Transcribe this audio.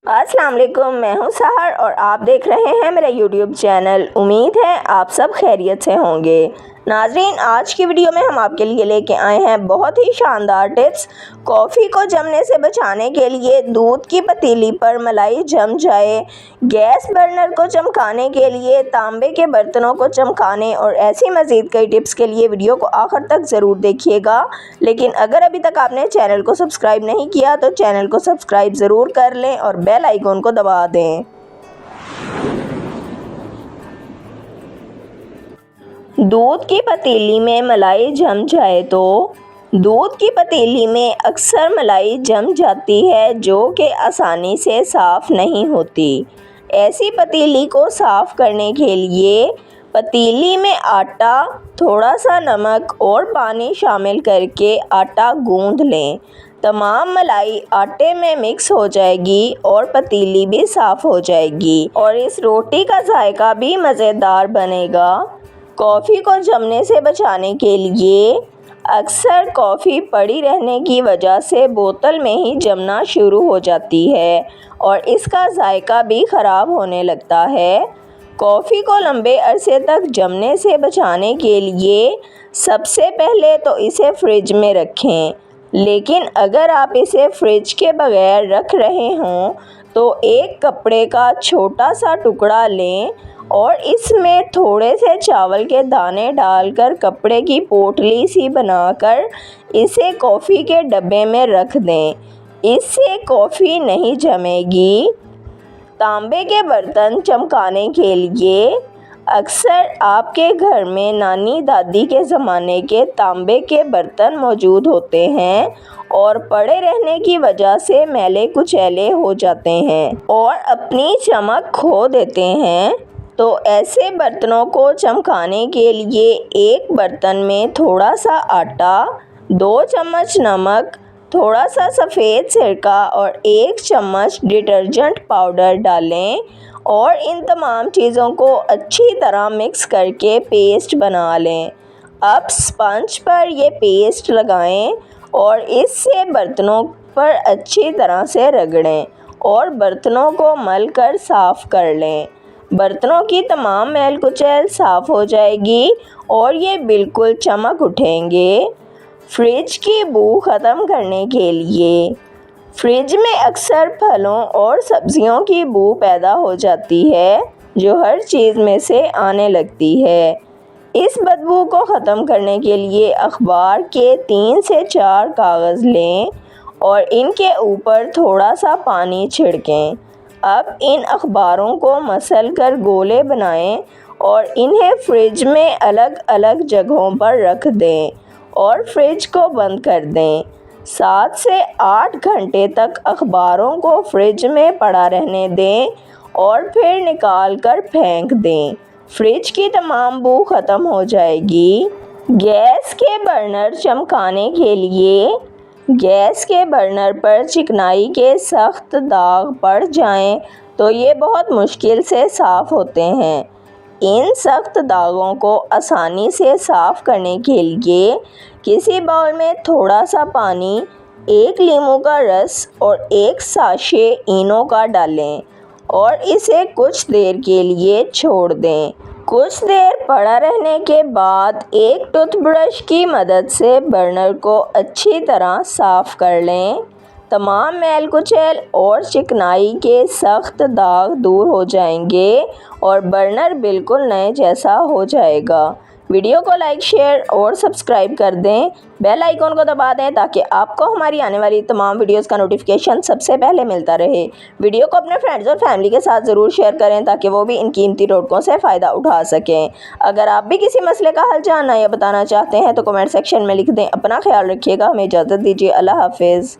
अस्सलाम वालेकुम, मैं हूं सहर और आप देख रहे हैं मेरा यूट्यूब चैनल। उम्मीद है आप सब खैरियत से होंगे। नाजरीन, आज की वीडियो में हम आपके लिए लेके आए हैं बहुत ही शानदार टिप्स। कॉफ़ी को जमने से बचाने के लिए दूध की पतीली पर मलाई जम जाए, गैस बर्नर को चमकाने के लिए तांबे के बर्तनों को चमकाने और ऐसी मज़ीद कई टिप्स के लिए वीडियो को आखिर तक ज़रूर देखिएगा। लेकिन अगर अभी तक आपने चैनल को सब्सक्राइब नहीं किया तो चैनल को सब्सक्राइब ज़रूर कर लें और बेल आइकॉन को दबा दें। दूध की पतीली में मलाई जम जाए तो दूध की पतीली में अक्सर मलाई जम जाती है जो कि आसानी से साफ़ नहीं होती। ऐसी पतीली को साफ़ करने के लिए पतीली में आटा, थोड़ा सा नमक और पानी शामिल करके आटा गूंद लें। तमाम मलाई आटे में मिक्स हो जाएगी और पतीली भी साफ़ हो जाएगी और इस रोटी का जायका भी मज़ेदार बनेगा। कॉफ़ी को जमने से बचाने के लिए अक्सर कॉफ़ी पड़ी रहने की वजह से बोतल में ही जमना शुरू हो जाती है और इसका जायका भी ख़राब होने लगता है। कॉफ़ी को लंबे अरसे तक जमने से बचाने के लिए सबसे पहले तो इसे फ्रिज में रखें, लेकिन अगर आप इसे फ्रिज के बगैर रख रहे हों तो एक कपड़े का छोटा सा टुकड़ा लें और इसमें थोड़े से चावल के दाने डालकर कपड़े की पोटली सी बनाकर इसे कॉफ़ी के डब्बे में रख दें। इससे कॉफ़ी नहीं जमेगी। तांबे के बर्तन चमकाने के लिए अक्सर आपके घर में नानी दादी के ज़माने के तांबे के बर्तन मौजूद होते हैं और पड़े रहने की वजह से मैले कुचैले हो जाते हैं और अपनी चमक खो देते हैं। तो ऐसे बर्तनों को चमकाने के लिए एक बर्तन में थोड़ा सा आटा, 2 चम्मच नमक, थोड़ा सा सफ़ेद सिरका और 1 चम्मच डिटर्जेंट पाउडर डालें और इन तमाम चीज़ों को अच्छी तरह मिक्स करके पेस्ट बना लें। अब स्पंज पर ये पेस्ट लगाएं और इससे बर्तनों पर अच्छी तरह से रगड़ें और बर्तनों को मल कर साफ़ कर लें। बर्तनों की तमाम मैल कुचैल साफ़ हो जाएगी और ये बिल्कुल चमक उठेंगे। फ्रिज की बू ख़त्म करने के लिए फ्रिज में अक्सर फलों और सब्ज़ियों की बू पैदा हो जाती है जो हर चीज़ में से आने लगती है। इस बदबू को ख़त्म करने के लिए अखबार के 3 से 4 कागज़ लें और इनके ऊपर थोड़ा सा पानी छिड़कें। अब इन अखबारों को मसल कर गोले बनाएं और इन्हें फ्रिज में अलग अलग जगहों पर रख दें और फ्रिज को बंद कर दें। 7 से 8 घंटे तक अखबारों को फ्रिज में पड़ा रहने दें और फिर निकाल कर फेंक दें। फ्रिज की तमाम बू ख़त्म हो जाएगी। गैस के बर्नर चमकाने के लिए गैस के बर्नर पर चिकनाई के सख्त दाग पड़ जाएं तो ये बहुत मुश्किल से साफ़ होते हैं। इन सख्त दागों को आसानी से साफ़ करने के लिए किसी बाउल में थोड़ा सा पानी, 1 लीमू का रस और 1 साशे इनो का डालें और इसे कुछ देर के लिए छोड़ दें। कुछ देर पड़ा रहने के बाद एक टूथब्रश की मदद से बर्नर को अच्छी तरह साफ़ कर लें। तमाम मैल कुचैल और चिकनाई के सख्त दाग दूर हो जाएंगे और बर्नर बिल्कुल नए जैसा हो जाएगा। वीडियो को लाइक, शेयर और सब्सक्राइब कर दें। बेल आइकॉन को दबा दें ताकि आपको हमारी आने वाली तमाम वीडियोस का नोटिफिकेशन सबसे पहले मिलता रहे। वीडियो को अपने फ्रेंड्स और फैमिली के साथ ज़रूर शेयर करें ताकि वो भी इन कीमती टोटकों से फ़ायदा उठा सकें। अगर आप भी किसी मसले का हल जानना या बताना चाहते हैं तो कमेंट सेक्शन में लिख दें। अपना ख्याल रखिएगा। हमें इजाज़त दीजिए। अल्लाह हाफिज़।